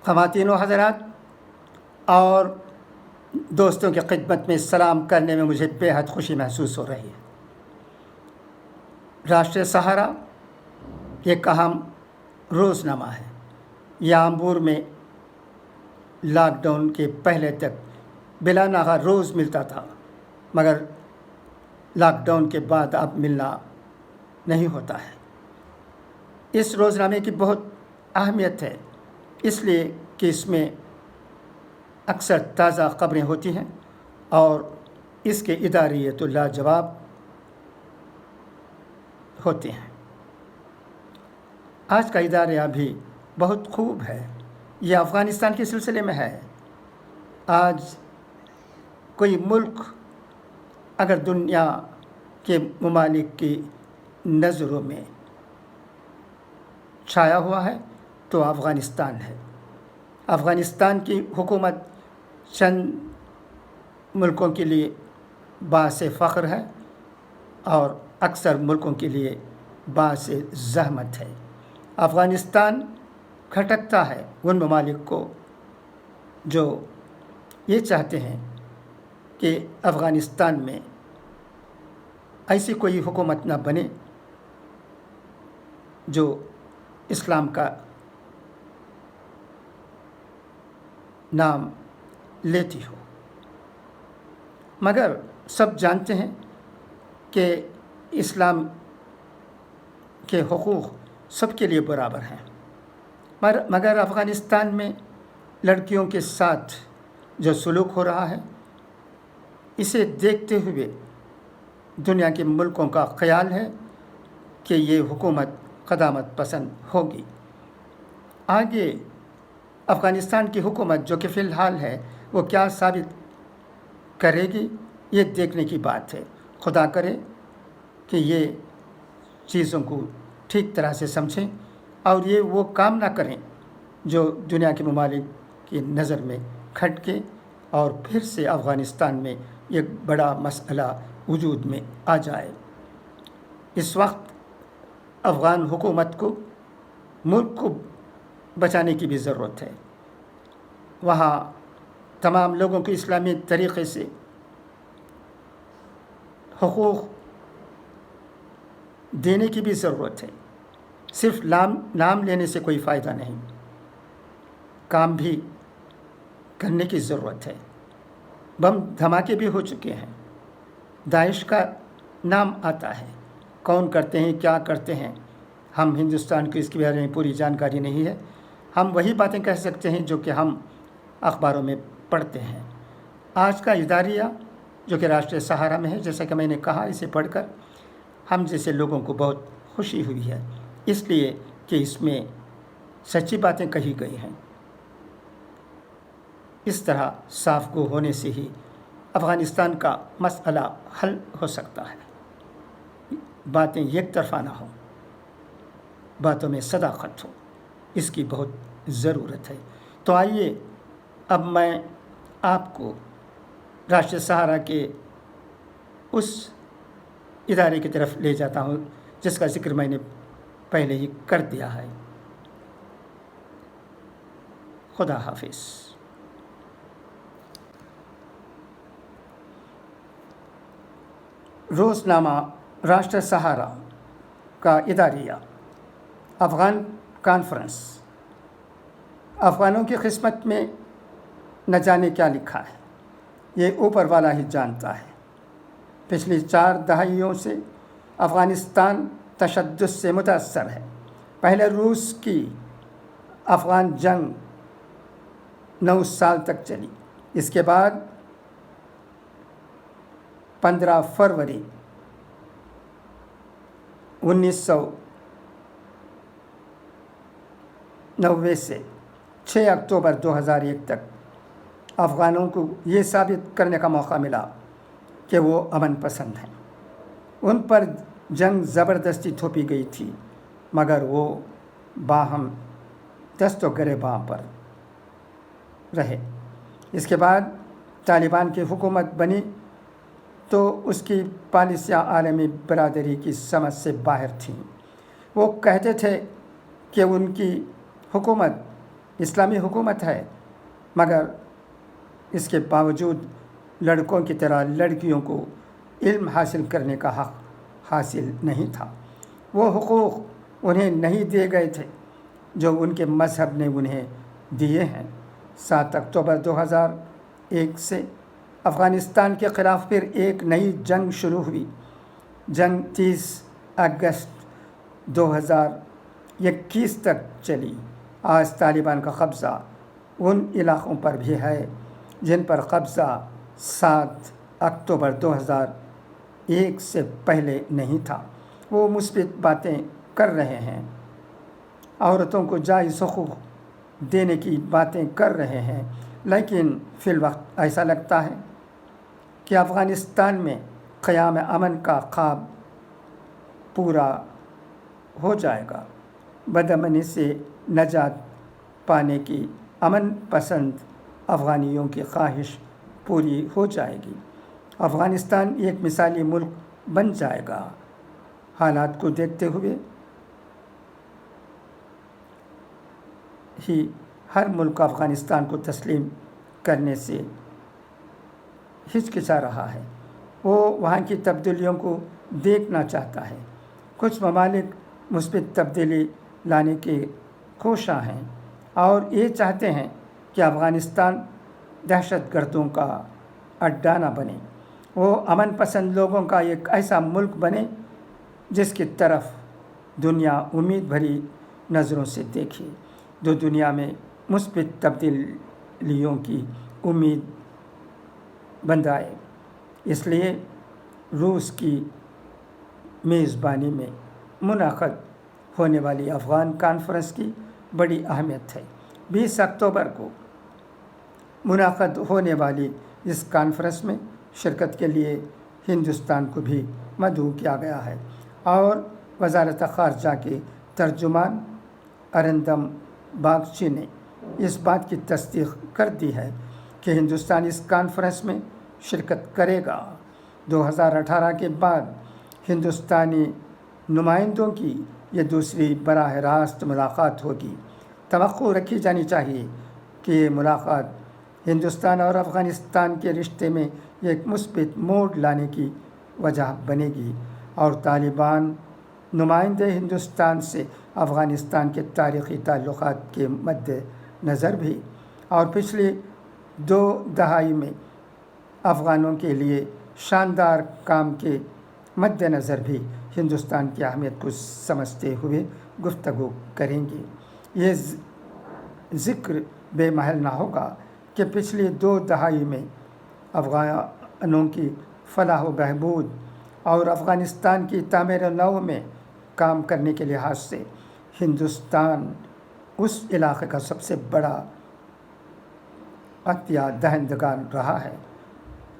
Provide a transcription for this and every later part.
خواتین و حضرات اور دوستوں کی خدمت میں سلام کرنے میں مجھے بے حد خوشی محسوس ہو رہی ہے۔ راشٹریہ سہارا ایک اہم روزنامہ ہے۔ یامبور میں لاک ڈاؤن کے پہلے تک بلا ناغہ روز ملتا تھا، مگر لاک ڈاؤن کے بعد اب ملنا نہیں ہوتا ہے۔ اس روزنامے کی بہت اہمیت ہے، اس لیے کہ اس میں اکثر تازہ خبریں ہوتی ہیں اور اس کے اداریے تو لاجواب ہوتے ہیں۔ آج کا اداریہ بھی بہت خوب ہے۔ یہ افغانستان کے سلسلے میں ہے۔ آج کوئی ملک اگر دنیا کے ممالک کی نظروں میں چھایا ہوا ہے تو افغانستان ہے۔ افغانستان کی حکومت چند ملکوں کے لیے باعث فخر ہے اور اکثر ملکوں کے لیے باعث زحمت ہے۔ افغانستان کھٹکتا ہے ان ممالک کو جو یہ چاہتے ہیں کہ افغانستان میں ایسی کوئی حکومت نہ بنے جو اسلام کا نام لیتی ہو، مگر سب جانتے ہیں کہ اسلام کے حقوق سب کے لیے برابر ہیں، مگر افغانستان میں لڑکیوں کے ساتھ جو سلوک ہو رہا ہے، اسے دیکھتے ہوئے دنیا کے ملکوں کا خیال ہے کہ یہ حکومت قدامت پسند ہوگی۔ آگے افغانستان کی حکومت جو کہ فی الحال ہے وہ کیا ثابت کرے گی، یہ دیکھنے کی بات ہے۔ خدا کرے کہ یہ چیزوں کو ٹھیک طرح سے سمجھیں اور یہ وہ کام نہ کریں جو دنیا کے ممالک کی نظر میں کھٹکے اور پھر سے افغانستان میں ایک بڑا مسئلہ وجود میں آ جائے۔ اس وقت افغان حکومت کو ملک کو بچانے کی بھی ضرورت ہے۔ وہاں تمام لوگوں کو اسلامی طریقے سے حقوق دینے کی بھی ضرورت ہے۔ صرف نام لینے سے کوئی فائدہ نہیں، کام بھی کرنے کی ضرورت ہے۔ بم دھماکے بھی ہو چکے ہیں، داعش کا نام آتا ہے، کون کرتے ہیں کیا کرتے ہیں ہم ہندوستان کو اس کے بارے میں پوری جانکاری نہیں ہے۔ ہم وہی باتیں کہہ سکتے ہیں جو کہ ہم اخباروں میں پڑھتے ہیں۔ آج کا اداریہ جو کہ راشٹریہ سہارا میں ہے، جیسا کہ میں نے کہا، اسے پڑھ کر ہم جیسے لوگوں کو بہت خوشی ہوئی ہے، اس لیے کہ اس میں سچی باتیں کہی گئی ہیں۔ اس طرح صاف گو ہونے سے ہی افغانستان کا مسئلہ حل ہو سکتا ہے۔ باتیں یک طرفہ نہ ہوں، باتوں میں صداقت ہو، اس کی بہت ضرورت ہے۔ تو آئیے اب میں آپ کو راشٹریہ سہارا کے اس ادارے کی طرف لے جاتا ہوں جس کا ذکر میں نے پہلے ہی کر دیا ہے۔ خدا حافظ۔ روزنامہ راشٹریہ سہارا کا اداریہ، افغان کانفرنس۔ افغانوں کی قسمت میں نہ جانے کیا لکھا ہے، یہ اوپر والا ہی جانتا ہے۔ پچھلی 4 دہائیوں سے افغانستان تشدد سے متاثر ہے۔ پہلے روس کی افغان جنگ 9 سال تک چلی، اس کے بعد 15 فروری 1990 سے 6 اکتوبر 2001 تک افغانوں کو یہ ثابت کرنے کا موقع ملا کہ وہ امن پسند ہیں۔ ان پر جنگ زبردستی تھوپی گئی تھی، مگر وہ باہم دست و گریباں پر رہے۔ اس کے بعد طالبان کی حکومت بنی تو اس کی پالیسیاں عالمی برادری کی سمجھ سے باہر تھیں۔ وہ کہتے تھے کہ ان کی حکومت اسلامی حکومت ہے، مگر اس کے باوجود لڑکوں کی طرح لڑکیوں کو علم حاصل کرنے کا حق حاصل نہیں تھا۔ وہ حقوق انہیں نہیں دیے گئے تھے جو ان کے مذہب نے انہیں دیے ہیں۔ 7 اکتوبر 2001 سے افغانستان کے خلاف پھر ایک نئی جنگ شروع ہوئی۔ جنگ 30 اگست 2021 تک چلی۔ آج طالبان کا قبضہ ان علاقوں پر بھی ہے جن پر قبضہ 7 اکتوبر 2001 سے پہلے نہیں تھا۔ وہ مثبت باتیں کر رہے ہیں، عورتوں کو جائز حقوق دینے کی باتیں کر رہے ہیں، لیکن فی الوقت ایسا لگتا ہے کہ افغانستان میں قیام امن کا خواب پورا ہو جائے گا۔ بدامنی سے نجات پانے کی امن پسند افغانیوں کی خواہش پوری ہو جائے گی۔ افغانستان ایک مثالی ملک بن جائے گا۔ حالات کو دیکھتے ہوئے ہی ہر ملک افغانستان کو تسلیم کرنے سے ہچکچا رہا ہے۔ وہ وہاں کی تبدیلیوں کو دیکھنا چاہتا ہے۔ کچھ ممالک مثبت تبدیلی لانے کے کوشاں ہیں اور یہ چاہتے ہیں کہ افغانستان دہشت گردوں کا اڈا نہ بنے۔ وہ امن پسند لوگوں کا ایک ایسا ملک بنے جس کی طرف دنیا امید بھری نظروں سے دیکھے، جو دنیا میں مثبت تبدیلیوں کی امید بندھائے۔ اس لیے روس کی میزبانی میں منعقد ہونے والی افغان کانفرنس کی بڑی اہمیت ہے۔ 20 اکتوبر کو منعقد ہونے والی اس کانفرنس میں شرکت کے لیے ہندوستان کو بھی مدعو کیا گیا ہے، اور وزارت خارجہ کے ترجمان ارندم باگچی نے اس بات کی تصدیق کر دی ہے کہ ہندوستان اس کانفرنس میں شرکت کرے گا۔ 2018 کے بعد ہندوستانی نمائندوں کی یہ دوسری براہ راست ملاقات ہوگی۔ توقع رکھی جانی چاہیے کہ یہ ملاقات ہندوستان اور افغانستان کے رشتے میں ایک مثبت موڑ لانے کی وجہ بنے گی، اور طالبان نمائندے ہندوستان سے افغانستان کے تاریخی تعلقات کے مد نظر بھی، اور پچھلی 2 دہائی میں افغانوں کے لیے شاندار کام کے مد نظر بھی ہندوستان کی اہمیت کو سمجھتے ہوئے گفتگو کریں گے۔ یہ ذکر بے محل نہ ہوگا کہ پچھلی 2 دہائی میں افغانوں کی فلاح و بہبود اور افغانستان کی تعمیر نو میں کام کرنے کے لحاظ سے ہندوستان اس علاقے کا سب سے بڑا عطیہ دہندگان رہا ہے،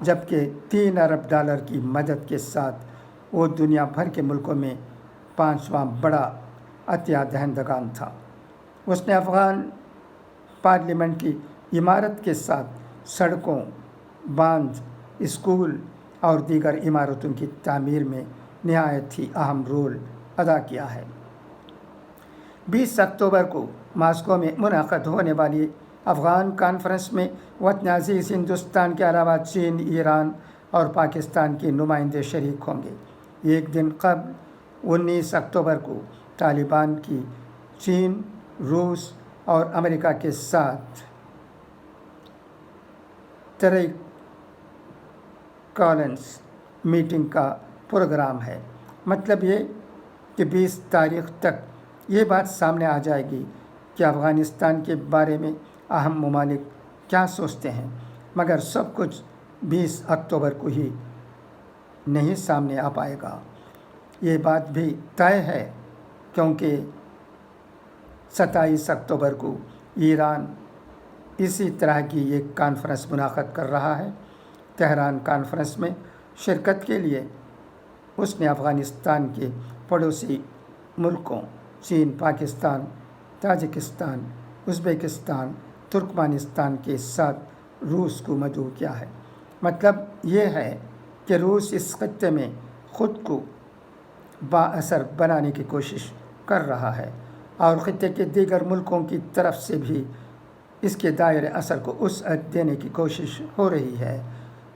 جبکہ $3 ارب کی مدد کے ساتھ وہ دنیا بھر کے ملکوں میں 5واں بڑا عطیہ دہندگان تھا۔ اس نے افغان پارلیمنٹ کی عمارت کے ساتھ سڑکوں، باندھ، اسکول اور دیگر عمارتوں کی تعمیر میں نہایت ہی اہم رول ادا کیا ہے۔ 20 اکتوبر کو ماسکو میں منعقد ہونے والی افغان کانفرنس میں وطن عزیز ہندوستان کے علاوہ چین، ایران اور پاکستان کے نمائندے شریک ہوں گے۔ ایک دن قبل 19 اکتوبر کو طالبان کی چین، روس اور امریکہ کے ساتھ ٹری کالنس میٹنگ کا پروگرام ہے۔ مطلب یہ کہ 20 تاریخ تک یہ بات سامنے آ جائے گی کہ افغانستان کے بارے میں اہم ممالک کیا سوچتے ہیں، مگر سب کچھ 20 اکتوبر کو ہی نہیں سامنے آ پائے گا۔ یہ بات بھی طے ہے کیونکہ 27 اکتوبر کو ایران اسی طرح کی ایک کانفرنس منعقد کر رہا ہے۔ تہران کانفرنس میں شرکت کے لیے اس نے افغانستان کے پڑوسی ملکوں چین، پاکستان، تاجکستان، ازبکستان، ترکمانستان کے ساتھ روس کو مدعو کیا ہے۔ مطلب یہ ہے کہ روس اس خطے میں خود کو بااثر بنانے کی کوشش کر رہا ہے اور خطے کے دیگر ملکوں کی طرف سے بھی اس کے دائرۂ اثر کو وسعت دینے کی کوشش ہو رہی ہے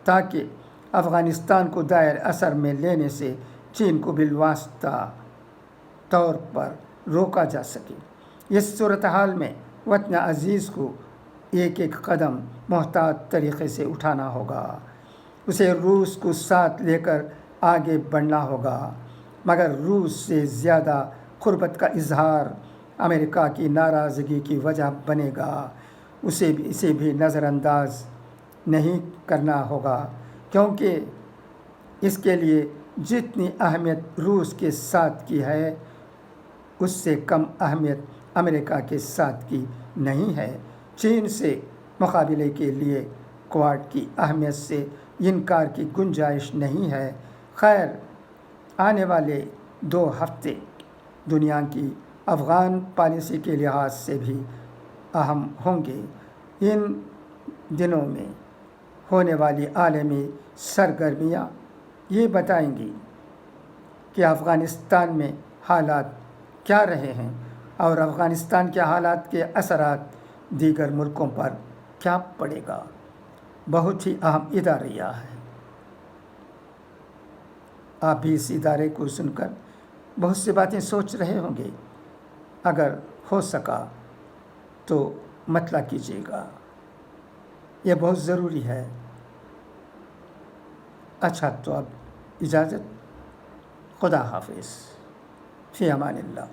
تاکہ افغانستان کو دائرۂ اثر میں لینے سے چین کو بالواسطہ طور پر روکا جا سکے۔ اس صورتحال میں وطن عزیز کو ایک ایک قدم محتاط طریقے سے اٹھانا ہوگا، اسے روس کو ساتھ لے کر آگے بڑھنا ہوگا، مگر روس سے زیادہ قربت کا اظہار امریکہ کی ناراضگی کی وجہ بنے گا، اسے بھی نظر انداز نہیں کرنا ہوگا، کیونکہ اس کے لیے جتنی اہمیت روس کے ساتھ کی ہے اس سے کم اہمیت امریکہ کے ساتھ کی نہیں ہے۔ چین سے مقابلے کے لیے کواد کی اہمیت سے انکار کی گنجائش نہیں ہے۔ خیر، آنے والے 2 ہفتے دنیا کی افغان پالیسی کے لحاظ سے بھی اہم ہوں گے۔ ان دنوں میں ہونے والی عالمی سرگرمیاں یہ بتائیں گی کہ افغانستان میں حالات کیا رہے ہیں اور افغانستان کے حالات کے اثرات دیگر ملکوں پر کیا پڑے گا۔ بہت ہی اہم اداریہ ہے۔ آپ بھی اس ادارے کو سن کر بہت سی باتیں سوچ رہے ہوں گے، اگر ہو سکا تو مطلع کیجیے گا، یہ بہت ضروری ہے۔ اچھا، تو اب اجازت، خدا حافظ، فی امان اللہ۔